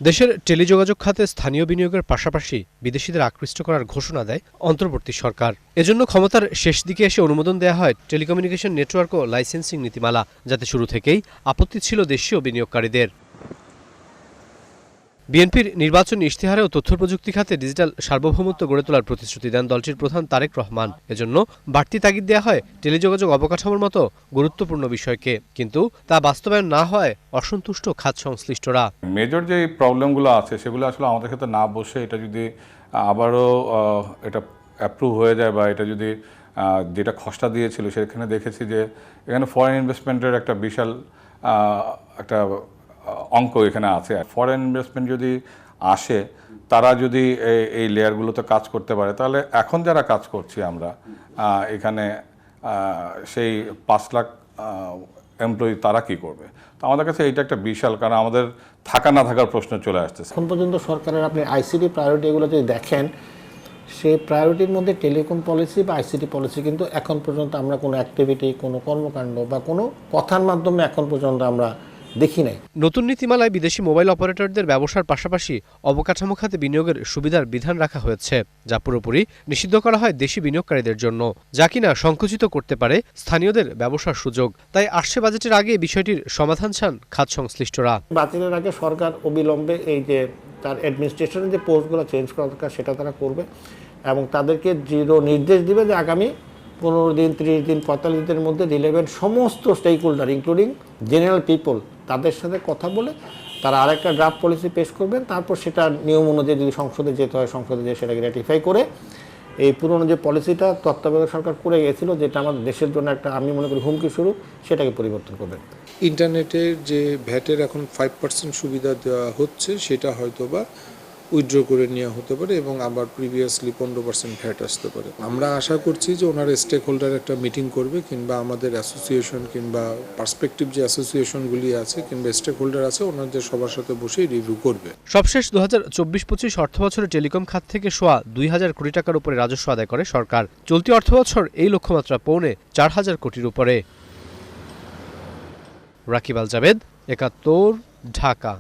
দেশের টেলিযোগাযোগ খাতে স্থানীয় বিনিয়োগের পাশাপাশি বিদেশিদের আকৃষ্ট করার ঘোষণা দেয় অন্তর্বর্তী সরকার। এজন্য ক্ষমতার শেষ দিকে এসে অনুমোদন দেওয়া হয় টেলিকমিউনিকেশন নেটওয়ার্ক ও লাইসেন্সিং নীতিমালা, যাতে শুরু থেকেই আপত্তি ছিল দেশীয় বিনিয়োগকারীদের। বিএনপির নির্বাচনী ইশতেহারেও তথ্য প্রযুক্তি খাতে ডিজিটাল সার্বভৌমত্ব গড়ে তোলার প্রতিশ্রুতি দেন দলটির প্রধান তারেক রহমান। এজন্য বাড়তি তাগিদ দেওয়া হয় টেলিযোগাযোগ অবকাঠামোর মতো গুরুত্বপূর্ণ বিষয়কে, কিন্তু তা বাস্তবায়ন না হয় অসন্তুষ্ট খাত সংশ্লিষ্টরা। মেজর যে প্রবলেমগুলো আছে সেগুলো আসলে আমাদের ক্ষেত্রে না বসে এটা যদি আবারও এটা অ্যাপ্রুভ হয়ে যায় বা এটা যদি যেটা খসড়া দিয়েছিল সেখানে দেখেছি যে এখানে ফরেন ইনভেস্টমেন্টের একটা বিশাল একটা অঙ্ক এখানে আছে। ফরেন ইনভেস্টমেন্ট যদি আসে, তারা যদি এই লেয়ারগুলোতে কাজ করতে পারে, তাহলে এখন যারা কাজ করছি আমরা এখানে সেই 5 লাখ এমপ্লয়ি তারা কি করবে? তো আমাদের কাছে এইটা একটা বিশাল, কারণ আমাদের থাকা না থাকার প্রশ্ন চলে আসতেছে। এখন পর্যন্ত সরকারের আপনি আইসিটি প্রায়োরিটি এগুলো যদি দেখেন, সেই প্রায়োরিটির মধ্যে টেলিকম পলিসি বা আইসিটি পলিসি কিন্তু এখন পর্যন্ত আমরা কোনো অ্যাক্টিভিটি, কোনো কর্মকাণ্ড বা কোনো কথার মাধ্যমে এখন পর্যন্ত আমরা দেখি নাই। নতুন নীতিমালায় বিদেশি মোবাইল অপারেটরদের ব্যবসার পাশাপাশি অবকাঠামো খাতে বিনিয়োগের সুবিধার বিধান রাখা হয়েছে, যা পুরোপুরি নিষিদ্ধ করা হয় দেশি বিনিয়োগকারীদের জন্য, যা কিনা সংকুচিত করতে পারে স্থানীয়দের ব্যবসার সুযোগ। তাই আসছে বাজেটের আগে বিষয়টির সমাধান চান খাত সংশ্লিষ্টরা। বাতিলের আগে সরকার অবিলম্বে এই যে তার অ্যাডমিনিস্ট্রেশনের যে পোস্টগুলো চেঞ্জ করা দরকার সেটা তারা করবে এবং তাদেরকে দৃঢ় নির্দেশ দিবে যে আগামী 15 দিন, 30 দিন, 45 দিনের মধ্যে রিলেভেন্ট সমস্ত stakeholder including general people তাদের সাথে কথা বলে তারা আরেকটা ড্রাফট পলিসি পেশ করবেন। তারপর সেটা নিয়ম অনুযায়ী যদি সংসদে যেতে হয়, সংসদে যেয়ে সেটাকে র্যাটিফাই করে এই পুরনো যে পলিসিটা তত্ত্বাবধায়ক সরকার করে গিয়েছিল, যেটা আমাদের দেশের জন্য একটা আমি মনে করি হুমকি স্বরূপ, সেটাকে পরিবর্তন করবেন। ইন্টারনেটের যে ভ্যাটের এখন 5% সুবিধা দেওয়া হচ্ছে, সেটা হয়তো বা উইথড্র করে নেওয়া হতে পারে এবং আবার প্রিভিয়াসলি 15% ভ্যাট আসতে পারে। আমরা আশা করছি যে ওনারা স্টেক হোল্ডার একটা মিটিং করবে, কিংবা আমাদের অ্যাসোসিয়েশন কিংবা পার্সপেক্টিভ যে অ্যাসোসিয়েশনগুলি আছে কিংবা স্টেক হোল্ডার আছে, ওনাদের সবার সাথে বসে রিভিউ করবে। সবশেষ 2024-25 অর্থবছরে টেলিকম খাত থেকে সোয়া 2000 কোটি টাকার উপরে রাজস্ব আদায় করে সরকার। চলতি অর্থবছর এই লক্ষ্যমাত্রা পৌনে 4000 কোটির উপরে। রাকিব আল জাবেদ, 71, ঢাকা।